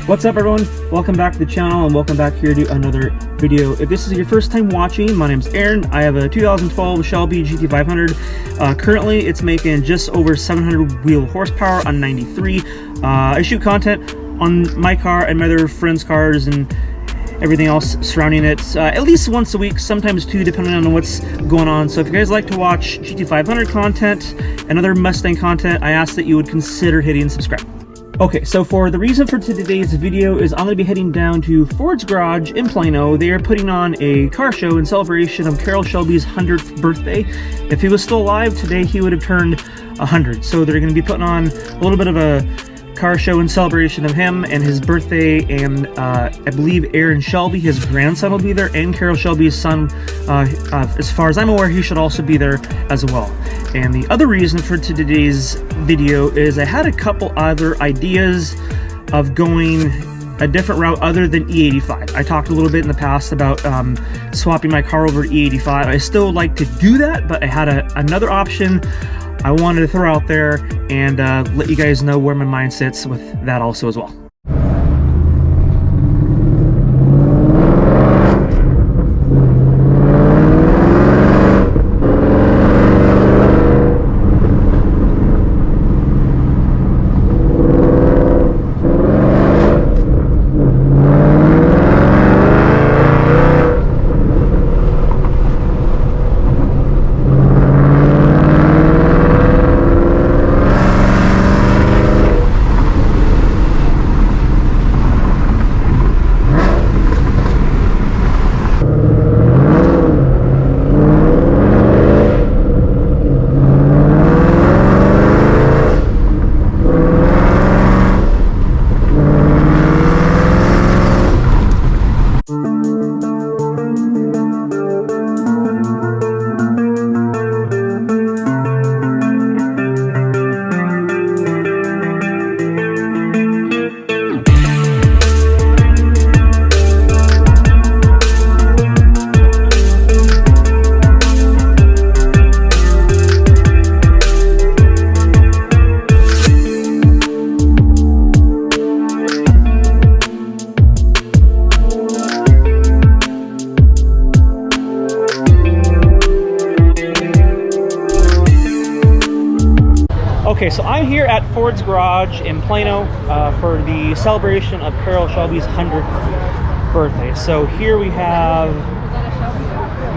What's up everyone? Welcome back to the channel and welcome back here to another video. If this is your first time watching, my name's Aaron. I have a 2012 Shelby GT500. Currently it's making just over 700 wheel horsepower on 93. I shoot content on my car and my other friends' cars and everything else surrounding it at least once a week, sometimes two, depending on what's going on. So if you guys like to watch GT500 content and other Mustang content, I ask that you would consider hitting subscribe. Okay, so for the reason for today's video is I'm going to be heading down to Ford's garage in Plano. They are putting on a car show in celebration of Carroll Shelby's 100th birthday. If he was still alive today, he would have turned 100. So they're going to be putting on a little bit of a car show in celebration of him and his birthday, and I believe Aaron Shelby, his grandson, will be there, and Carroll Shelby's son, as far as I'm aware, he should also be there as well. And the other reason for today's video is I had a couple other ideas of going a different route other than E85. I talked a little bit in the past about swapping my car over to E85. I still like to do that, but I had another option I wanted to throw out there and let you guys know where my mind sits with that also as well. Okay, so I'm here at Ford's garage in Plano for the celebration of Carroll Shelby's 100th birthday. So here we have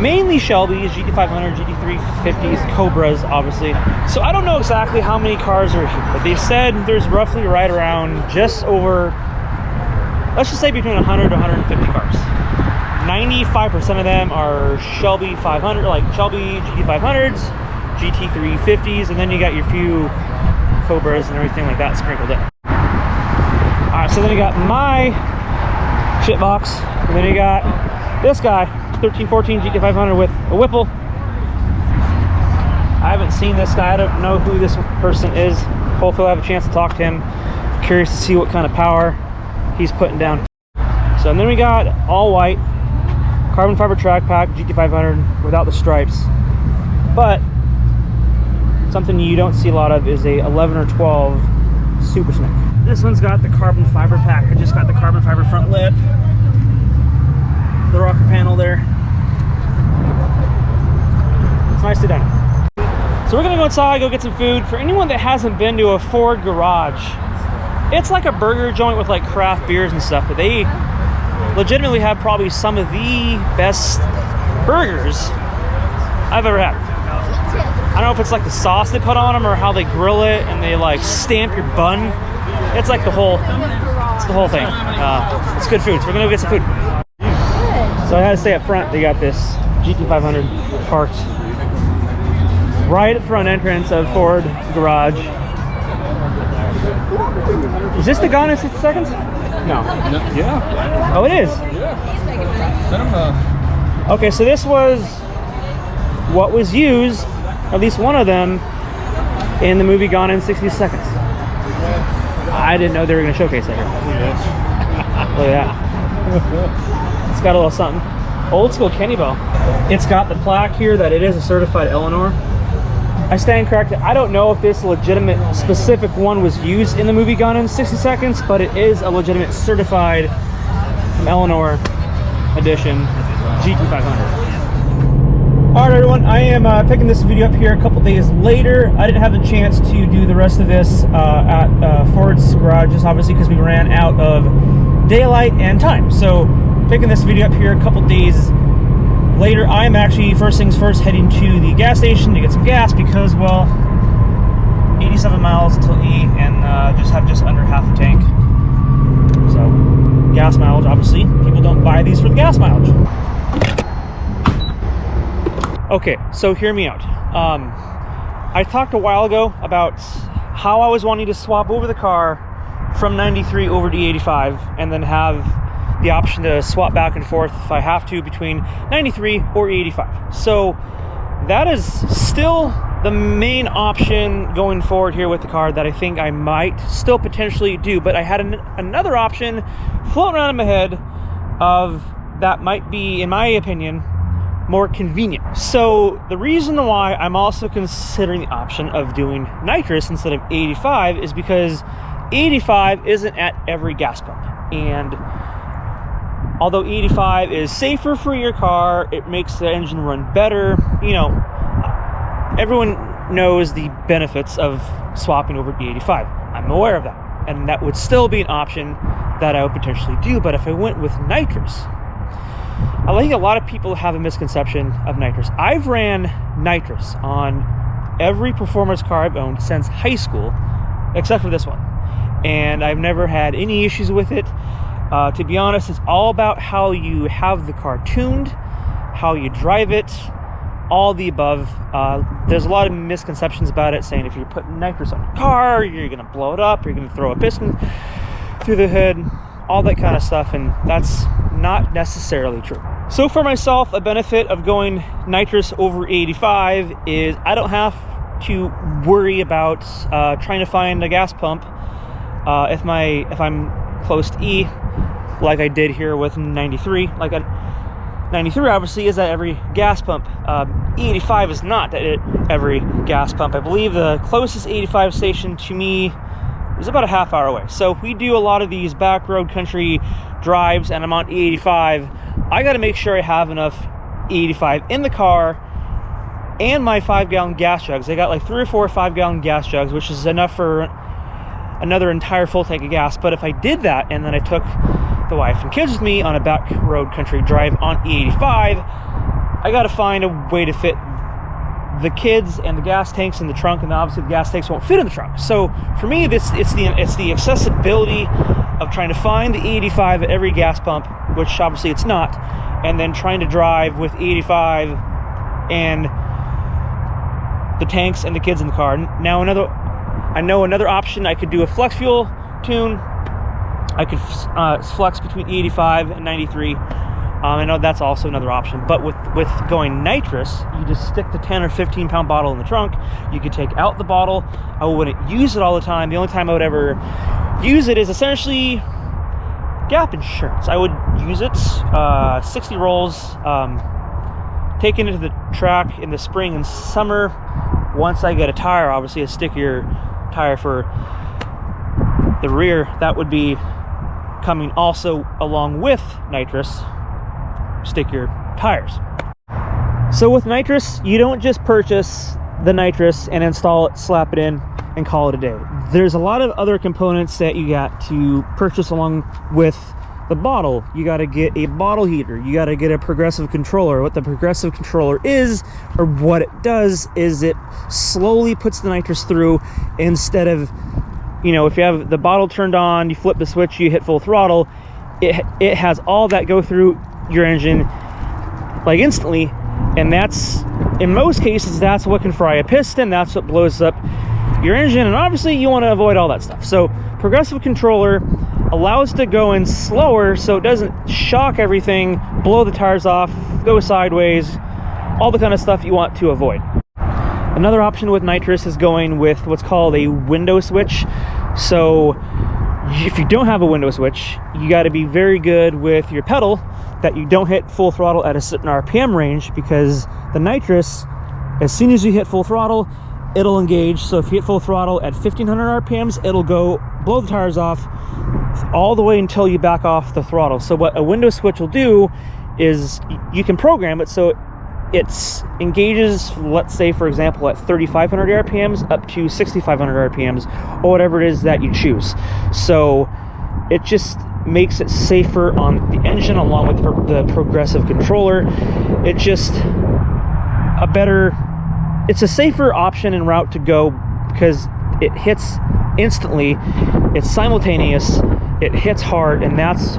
mainly Shelby's, GT500, GT350s, Cobras, obviously. So I don't know exactly how many cars are here, but they said there's roughly right around just over, let's just say between 100 to 150 cars. 95% of them are Shelby 500, like Shelby GT500s, GT350s, and then you got your few Cobras and everything like that sprinkled in. Alright, so then you got my shit box, and then you got this guy, 1314 GT500 with a Whipple. I haven't seen this guy, I don't know who this person is. Hopefully I'll have a chance to talk to him. Curious to see what kind of power he's putting down. So and then we got all white carbon fiber track pack GT500 without the stripes, but something you don't see a lot of is a 11 or 12 Super Snake. This one's got the carbon fiber pack. I just got the carbon fiber front lip, the rocker panel there. It's nicely done. So we're gonna go inside, go get some food. For anyone that hasn't been to a Ford garage, it's like a burger joint with like craft beers and stuff, but they legitimately have probably some of the best burgers I've ever had. I don't know if it's like the sauce they put on them or how they grill it and they like stamp your bun. It's like it's the whole thing. It's good food, so we're gonna go get some food. So I had to stay up front. They got this GT500 parked right at the front entrance of Ford garage. Is this the Gone in 60 Seconds? No. Yeah. Oh, it is? Yeah. Okay, so this was what was used, at least one of them, in the movie Gone in 60 Seconds. I didn't know they were going to showcase that here. Look at that. It's got a little something. Old school Kenny Bell. It's got the plaque here that it is a certified Eleanor. I stand corrected. I don't know if this legitimate specific one was used in the movie Gone in 60 Seconds, but it is a legitimate certified Eleanor edition GT500. All right, everyone, I am picking this video up here a couple days later. I didn't have the chance to do the rest of this at Ford's garage, just obviously because we ran out of daylight and time. So picking this video up here a couple days later, I'm actually, first things first, heading to the gas station to get some gas because, well, 87 miles until E, and just under half a tank. So gas mileage, obviously, people don't buy these for the gas mileage. Okay, so hear me out. I talked a while ago about how I was wanting to swap over the car from 93 over to 85 and then have the option to swap back and forth if I have to between 93 or 85. So that is still the main option going forward here with the car that I think I might still potentially do, but I had another option floating around in my head of that might be, in my opinion, more convenient. So the reason why I'm also considering the option of doing nitrous instead of 85 is because 85 isn't at every gas pump, and although 85 is safer for your car, it makes the engine run better. You know, everyone knows the benefits of swapping over to 85. I'm aware of that, and that would still be an option that I would potentially do. But if I went with nitrous, I think a lot of people have a misconception of nitrous. I've ran nitrous on every performance car I've owned since high school, except for this one, and I've never had any issues with it. To be honest, it's all about how you have the car tuned, how you drive it, all the above. There's a lot of misconceptions about it, saying if you're putting nitrous on your car, you're going to blow it up, you're going to throw a piston through the hood, all that kind of stuff, and that's not necessarily true. So for myself, a benefit of going nitrous over 85 is I don't have to worry about trying to find a gas pump if I'm close to E, like I did here with 93. 93 obviously is at every gas pump. E85 is not at every gas pump. I believe the closest 85 station to me is about a half hour away. So if we do a lot of these back road country drives and I'm on E85, I got to make sure I have enough E85 in the car and my 5-gallon gas jugs. I got like 3 or 4 5-gallon gas jugs, which is enough for another entire full tank of gas. But if I did that and then I took the wife and kids with me on a back road country drive on E85, I got to find a way to fit the kids and the gas tanks in the trunk, and obviously the gas tanks won't fit in the trunk. So for me, it's the accessibility of trying to find the E85 at every gas pump, which obviously it's not, and then trying to drive with E85 and the tanks and the kids in the car. Now I know another option, I could do a flex fuel tune. I could flex between 85 and 93. I know that's also another option. But with going nitrous, you just stick the 10 or 15 pound bottle in the trunk. You could take out the bottle. I wouldn't use it all the time. The only time I would ever use it is essentially gap insurance. I would use it 60 rolls, taking it to the track in the spring and summer. Once I get a tire, obviously a stickier tire for the rear, that would be coming also along with nitrous, stickier tires. So with nitrous, you don't just purchase the nitrous and install it, slap it in, and call it a day. There's a lot of other components that you got to purchase along with the bottle. You got to get a bottle heater, you got to get a progressive controller. What the progressive controller is, or what it does, is it slowly puts the nitrous through instead of, you know, if you have the bottle turned on, you flip the switch, you hit full throttle, it has all that go through your engine like instantly, and that's, in most cases, that's what can fry a piston, that's what blows up your engine, and obviously you want to avoid all that stuff. So progressive controller allows to go in slower so it doesn't shock everything, blow the tires off, go sideways, all the kind of stuff you want to avoid. Another option with nitrous is going with what's called a window switch. So if you don't have a window switch, you got to be very good with your pedal that you don't hit full throttle at a certain RPM range, because the nitrous, as soon as you hit full throttle, it'll engage. So if you hit full throttle at 1500 RPMs, it'll go blow the tires off all the way until you back off the throttle. So what a window switch will do is you can program it so it engages, let's say for example, at 3500 RPMs up to 6500 RPMs, or whatever it is that you choose. So it just makes it safer on the engine along with the progressive controller. It's just it's a safer option and route to go because it hits instantly, it's simultaneous, it hits hard, and that's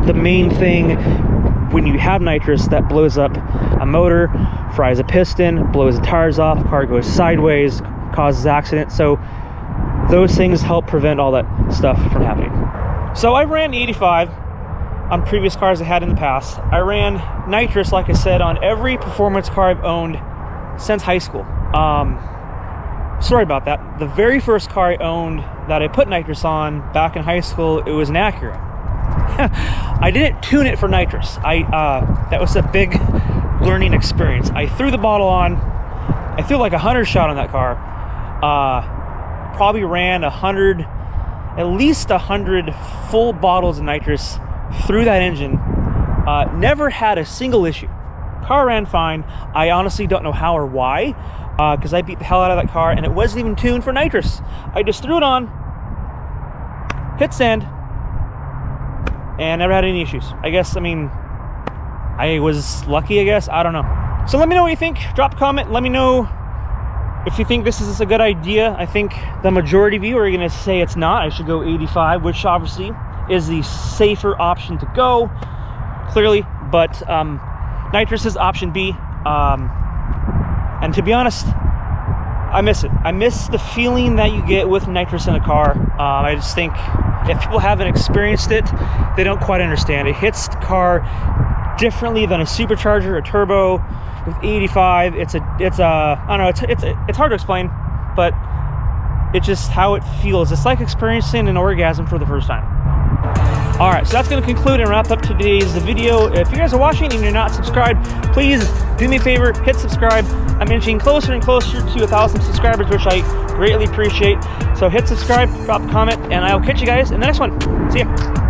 the main thing when you have nitrous that blows up a motor, fries a piston, blows the tires off, car goes sideways, causes accidents. So those things help prevent all that stuff from happening. So I ran the 85 on previous cars I had in the past. I ran nitrous, like I said, on every performance car I've owned since high school. Sorry about that. The very first car I owned that I put nitrous on back in high school, it was an Acura. I didn't tune it for nitrous. That was a big learning experience. I threw the bottle on. I threw like 100 shot on that car. Probably ran at least 100 full bottles of nitrous through that engine. Never had a single issue. Car ran fine. I honestly don't know how or why, because I beat the hell out of that car and it wasn't even tuned for nitrous. I just threw it on, hit send, and never had any issues. I guess, I was lucky, I guess. I don't know. So let me know what you think. Drop a comment. Let me know if you think this is a good idea. I think the majority of you are going to say it's not. I should go 85, which obviously is the safer option to go, clearly. But nitrous is option B. And to be honest, I miss it. I miss the feeling that you get with nitrous in a car. I just think if people haven't experienced it, they don't quite understand. It hits the car differently than a supercharger, a turbo. With 85, it's I don't know, it's hard to explain, but it's just how it feels. It's like experiencing an orgasm for the first time. All right, so that's going to conclude and wrap up today's video. If you guys are watching and you're not subscribed, please do me a favor, hit subscribe. I'm inching closer and closer to 1,000 subscribers, which I greatly appreciate. So hit subscribe, drop a comment, and I'll catch you guys in the next one. See ya.